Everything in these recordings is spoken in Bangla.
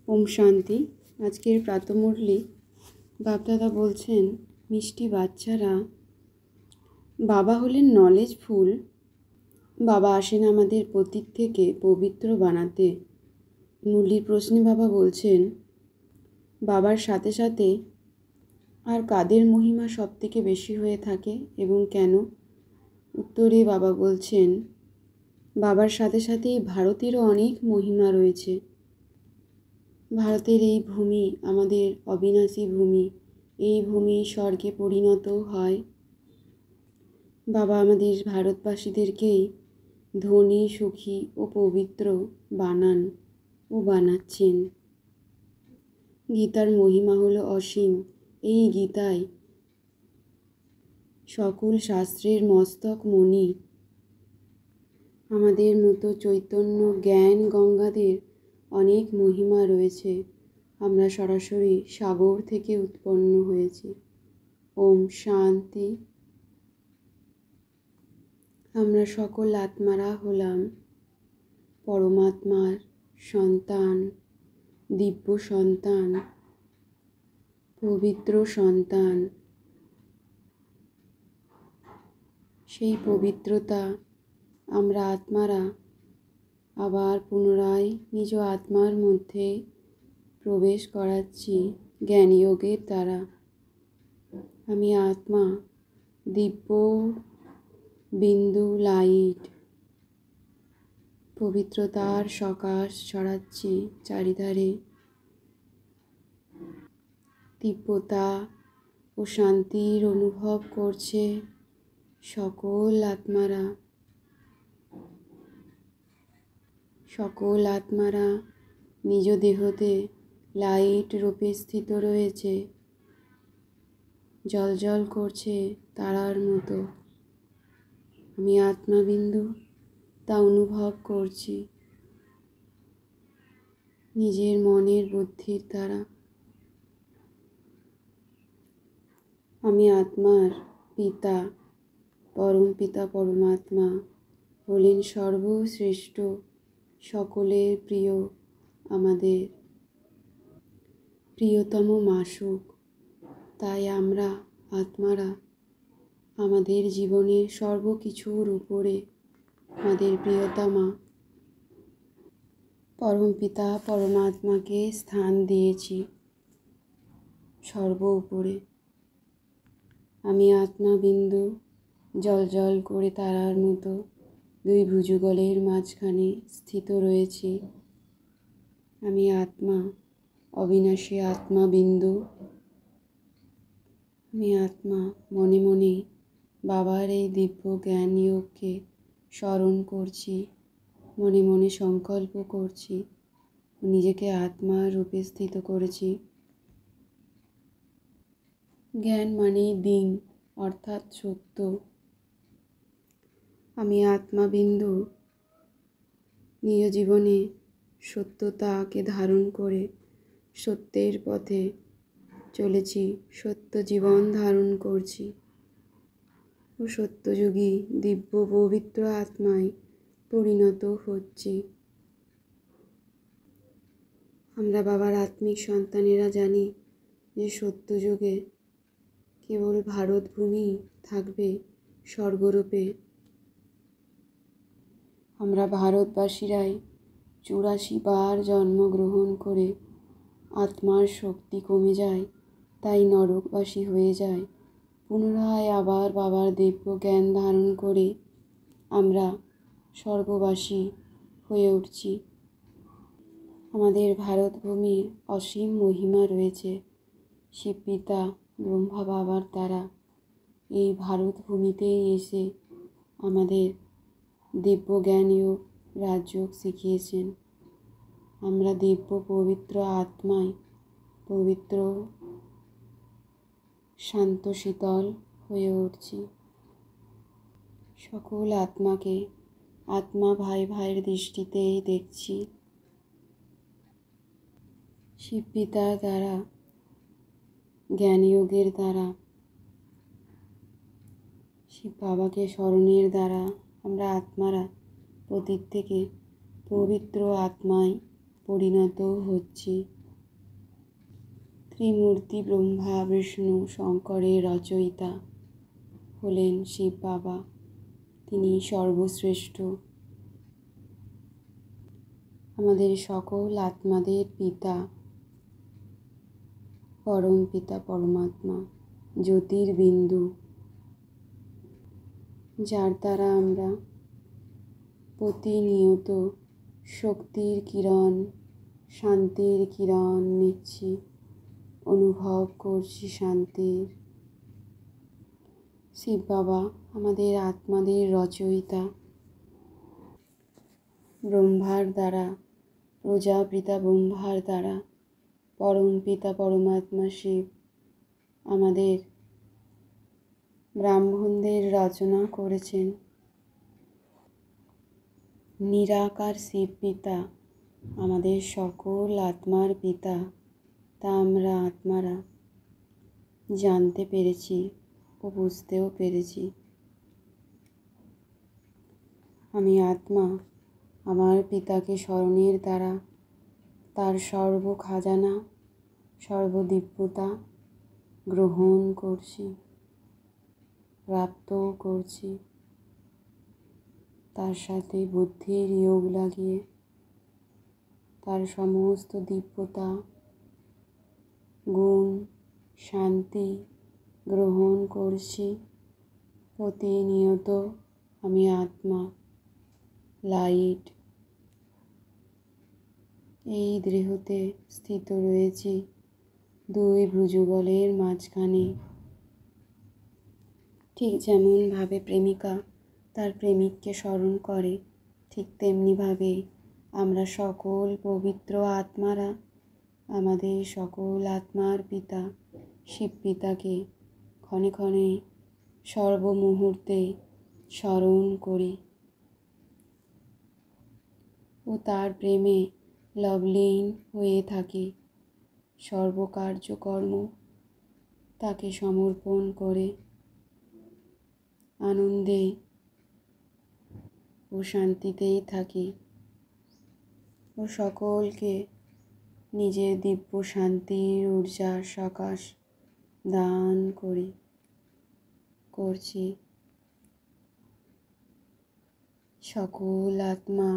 ওম শান্তি। আজকের প্রাতঃমুরলি বাপদাদা বলছেন, মিষ্টি বাচ্চারা, বাবা হলেন নলেজ ফুল। বাবা আসেন আমাদের পতীত থেকে পবিত্র বানাতে। মুরলির প্রশ্নে বাবা বলছেন, বাবার সাথে সাথে আর কাদের মহিমা সব থেকে বেশি হয়ে থাকে এবং কেন? উত্তরে বাবা বলছেন, বাবার সাথে সাথে ভারতেরও অনেক মহিমা রয়েছে। ভারতের এই ভূমি আমাদের অবিনাশী ভূমি। এই ভূমি স্বর্গে পরিণত হয়। বাবা আমাদের ভারতবাসীদেরকেই ধনী, সুখী ও পবিত্র বানান ও বানাচ্ছেন। গীতার মহিমা হলো অসীম। এই গীতায় সকল শাস্ত্রের মস্তক মণি। আমাদের মতো চৈতন্য জ্ঞান গঙ্গাদের অনেক মহিমা রয়েছে। আমরা সরাসরি সাগর থেকে উৎপন্ন হয়েছি। ওম শান্তি। আমরা সকল আত্মারা হলাম পরমাত্মার সন্তান, দিব্য সন্তান, পবিত্র সন্তান। সেই পবিত্রতা আমরা আত্মারা আবার পুনরায় নিজ আত্মার মধ্যে প্রবেশ করাচ্ছি জ্ঞানযোগের দ্বারা। আমি আত্মা, দিব্য বিন্দু লাইট, পবিত্রতার সকাশ ছড়াচ্ছি চারিধারে। দিব্যতা ও শান্তির অনুভব করছে সকল আত্মারা। সকল আত্মারা নিজ দেহতে লাইট রূপে স্থিত রয়েছে, জ্বলজ্বল করছে তারার মতো। আমি আত্মাবিন্দু তা অনুভব করছি নিজের মনের বুদ্ধির দ্বারা। আমি আত্মার পিতা, পরম পিতা পরমাত্মা হলেন সর্বশ্রেষ্ঠ, সকলের প্রিয়, আমাদের প্রিয়তম মাসুক। তাই আমরা আত্মারা আমাদের জীবনের সর্বকিছুর উপরে আমাদের প্রিয়তমা পরম পিতা পরমাত্মাকে স্থান দিয়েছি সর্ব উপরে। আমি আত্মাবিন্দু জ্বলজ্বল করে তারার মতো দুই ভুজগলের মাঝখানে স্থিত রয়েছি। আমি আত্মা, অবিনাশী আত্মাবিন্দু। আমি আত্মা মনে মনে বাবার এই দিব্য জ্ঞান যোগকে স্মরণ করছি, মনে মনে সংকল্প করছি, নিজেকে আত্মার রূপে স্থিত করেছি। জ্ঞান মানেই দিন, অর্থাৎ সত্য। আমি আত্মাবিন্দু নিজ জীবনে সত্যতাকে ধারণ করে সত্যের পথে চলেছি, সত্য জীবন ধারণ করছি ও সত্যযুগী দিব্য পবিত্র আত্মায় পরিণত হচ্ছি। আমরা বাবার আত্মিক সন্তানেরা জানি যে সত্যযুগে কেবল ভারতভূমি থাকবে স্বর্গরূপে। আমরা ভারতবাসীরাই 84 বার জন্মগ্রহণ করে আত্মার শক্তি কমে যায়, তাই নরকবাসী হয়ে যায়। পুনরায় আবার বাবার দিব্য জ্ঞান ধারণ করে আমরা স্বর্গবাসী হয়ে উঠছি। আমাদের ভারতভূমির অসীম মহিমা রয়েছে। শিবপিতা ব্রহ্মা বাবার দ্বারা এই ভারতভূমিতেই এসে আমাদের দিব্য জ্ঞান যোগ রাজযোগ শিখিয়েছেন। আমরা দিব্য পবিত্র আত্মায় পবিত্র শান্ত শীতল হয়ে উঠছি। সকল আত্মাকে আত্মা ভাই ভাইয়ের দৃষ্টিতেই দেখছি। শিবপিতার দ্বারা জ্ঞানযোগের দ্বারা, শিব বাবাকে স্মরণের দ্বারা আমরা আত্মারা পতীত থেকে পবিত্র আত্মায় পরিণত হচ্ছি। ত্রিমূর্তি ব্রহ্মা বিষ্ণু শঙ্করের রচয়িতা হলেন শিব বাবা। তিনি সর্বশ্রেষ্ঠ, আমাদের সকল আত্মাদের পিতা, পরম পিতা পরমাত্মা, জ্যোতির্বিন্দু, যার দ্বারা আমরা প্রতিনিয়ত শক্তির কিরণ, শান্তির কিরণ নিচ্ছি, অনুভব করছি শান্তির। শিব বাবা আমাদের আত্মাদের রচয়িতা। ব্রহ্মার দ্বারা, প্রজাপিতা ব্রহ্মার দ্বারা পরম পিতা পরমাত্মা শিব আমাদের ব্রাহ্মণদের রচনা করেছেন। নিরাকার শিব পিতা আমাদের সকল আত্মার পিতা, তা আমরা আত্মারা জানতে পেরেছি ও বুঝতেও পেরেছি। আমি আত্মা আমার পিতাকে স্মরণের দ্বারা তার সর্ব খাজানা, সর্বদিব্যতা গ্রহণ করছি, প্রাপ্তও করছি। তার সাথে বুদ্ধির যোগ লাগিয়ে তার সমস্ত দিব্যতা, গুণ, শান্তি গ্রহণ করছি প্রতিনিয়ত। আমি আত্মা, লাইট, এই দেহতে স্থিত রয়েছি দুই ভুজগলের মাঝখানে। ঠিক যেমনভাবে প্রেমিকা তার প্রেমিককে স্মরণ করে, ঠিক তেমনিভাবে আমরা সকল পবিত্র আত্মারা আমাদের সকল আত্মার পিতা শিব পিতাকে ক্ষণে ক্ষণে সর্বমুহূর্তে স্মরণ করি ও তার প্রেমে লবলীন হয়ে থাকি। সর্বকার্যকর্ম তাকে সমর্পণ করে আনন্দে ও শান্তিতেই থাকি ও সকলকে নিজের দিব্য শান্তির ঊর্জার সকাশ দান করছি। সকল আত্মা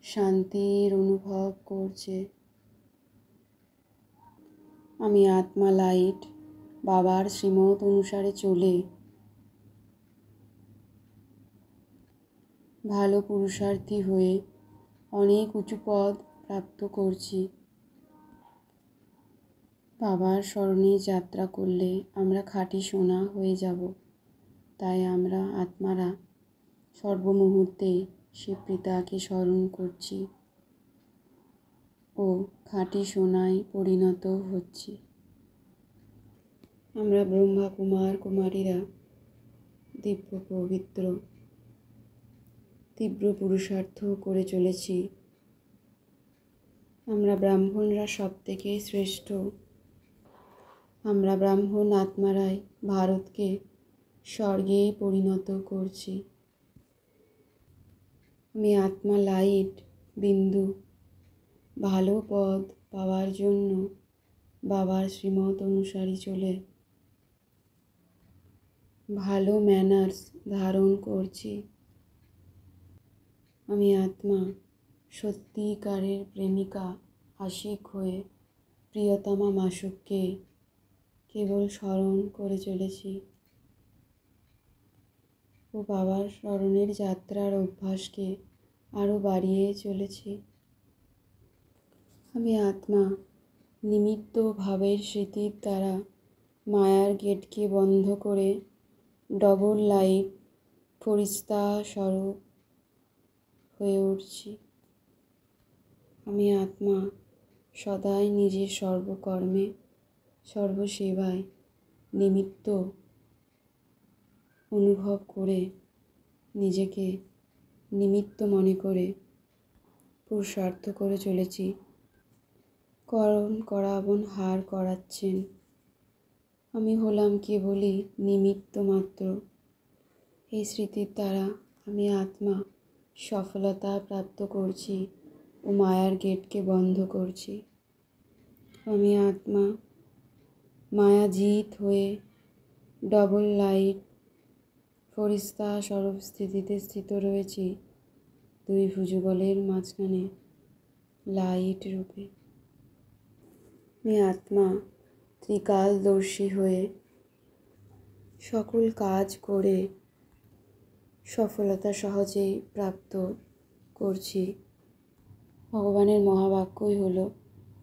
শান্তির অনুভব করছে। আমি আত্মা লাইট বাবার শ্রীমত অনুসারে চলে ভালো পুরুষার্থী হয়ে অনেক উঁচু পদ প্রাপ্ত করছি। বাবার স্মরণে যাত্রা করলে আমরা খাঁটি সোনা হয়ে যাব। তাই আমরা আত্মারা সর্বমুহূর্তে শিব পিতাকে স্মরণ করছি ও খাঁটি সোনায় পরিণত হচ্ছি। আমরা ব্রহ্মা কুমার কুমারীরা দিব্য পবিত্র তীব্র পুরুষার্থ করে চলেছি। আমরা ব্রাহ্মণরা সব থেকে শ্রেষ্ঠ। আমরা ব্রাহ্মণ আত্মারাই ভারতকে স্বর্গে পরিণত করছি। আমি আত্মা লাইট বিন্দু ভালো পদ পাওয়ার জন্য বাবার শ্রীমত অনুসারী চলে ভালো ম্যানার্স ধারণ করছি। আমি আত্মা সত্যিকারের প্রেমিকা আশিক হয়ে প্রিয়তমা মাসুককে কেবল স্মরণ করে চলেছি ও বাবার স্মরণের যাত্রার অভ্যাসকে আরও বাড়িয়ে চলেছি। আমি আত্মা নিমিত্ত ভাবের স্মৃতির দ্বারা মায়ার গেটকে বন্ধ করে ডবল লাইট ফরিস্তা স্বরূপ হয়ে উঠছি। আমি আত্মা সদাই নিজের সর্বকর্মে সর্বসেবায় নিমিত্ত অনুভব করে নিজেকে নিমিত্ত মনে করে পুরুষার্থ করে চলেছি। করণ করাবন হার করাচ্ছেন। আমি হলাম কেবলই নিমিত্ত মাত্র। এই স্মৃতির দ্বারা আমি আত্মা সফলতা প্রাপ্ত করছি ও মায়ার গেটকে বন্ধ করছি। আমি আত্মা মায়া জিত হয়ে ডবল লাইট ফরিস্তা স্বরূপ স্থিতিতে স্থিত রয়েছি, দুই ভুজবলের মাঝখানে লাইট রূপে। আমি আত্মা ত্রিকালদর্শী হয়ে সকল কাজ করে সফলতা সহজেই প্রাপ্ত করছি। ভগবানের মহাবাক্যই হলো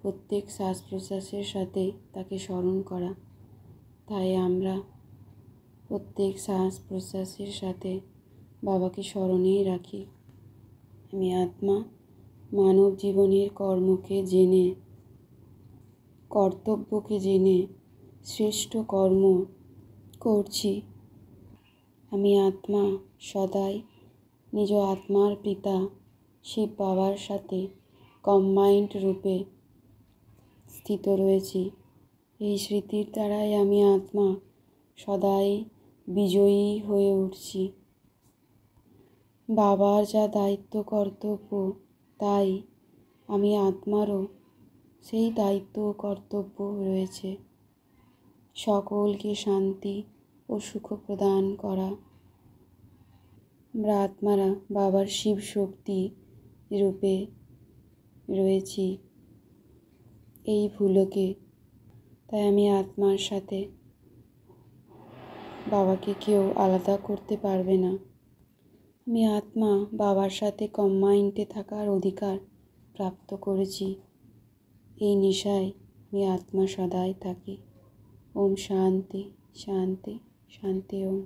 প্রত্যেক শ্বাস প্রশ্বাসের সাথে তাকে স্মরণ করা। তাই আমরা প্রত্যেক শ্বাস প্রশ্বাসের সাথে বাবাকে স্মরণেই রাখি। আমি আত্মা মানব জীবনের কর্তব্যকে জেনে শ্রেষ্ঠ কর্ম করছি। আমি আত্মা সদাই নিজ আত্মার পিতা শিব বাবার সাথে কম্বাইন্ড রূপে স্থিত রয়েছি। এই স্মৃতির দ্বারাই আমি আত্মা সদাই বিজয়ী হয়ে উঠছি। বাবার যা দায়িত্ব কর্তব্য, তাই আমি আত্মারও সেই দায়িত্ব কর্তব্য রয়েছে। সকলকে শান্তি ও সুখ প্রদান করা। আমরা আত্মারা বাবার শিব শক্তি রূপে রয়েছি এই ভুলোকে। তাই আমি আত্মার সাথে বাবাকে কেউ আলাদা করতে পারবে না। আমি আত্মা বাবার সাথে কম্বাইন্ডে থাকার অধিকার প্রাপ্ত করেছি। এই নেশায় আমি আত্মা সদাই থাকি। ওম শান্তি শান্তি শান্তি ওম।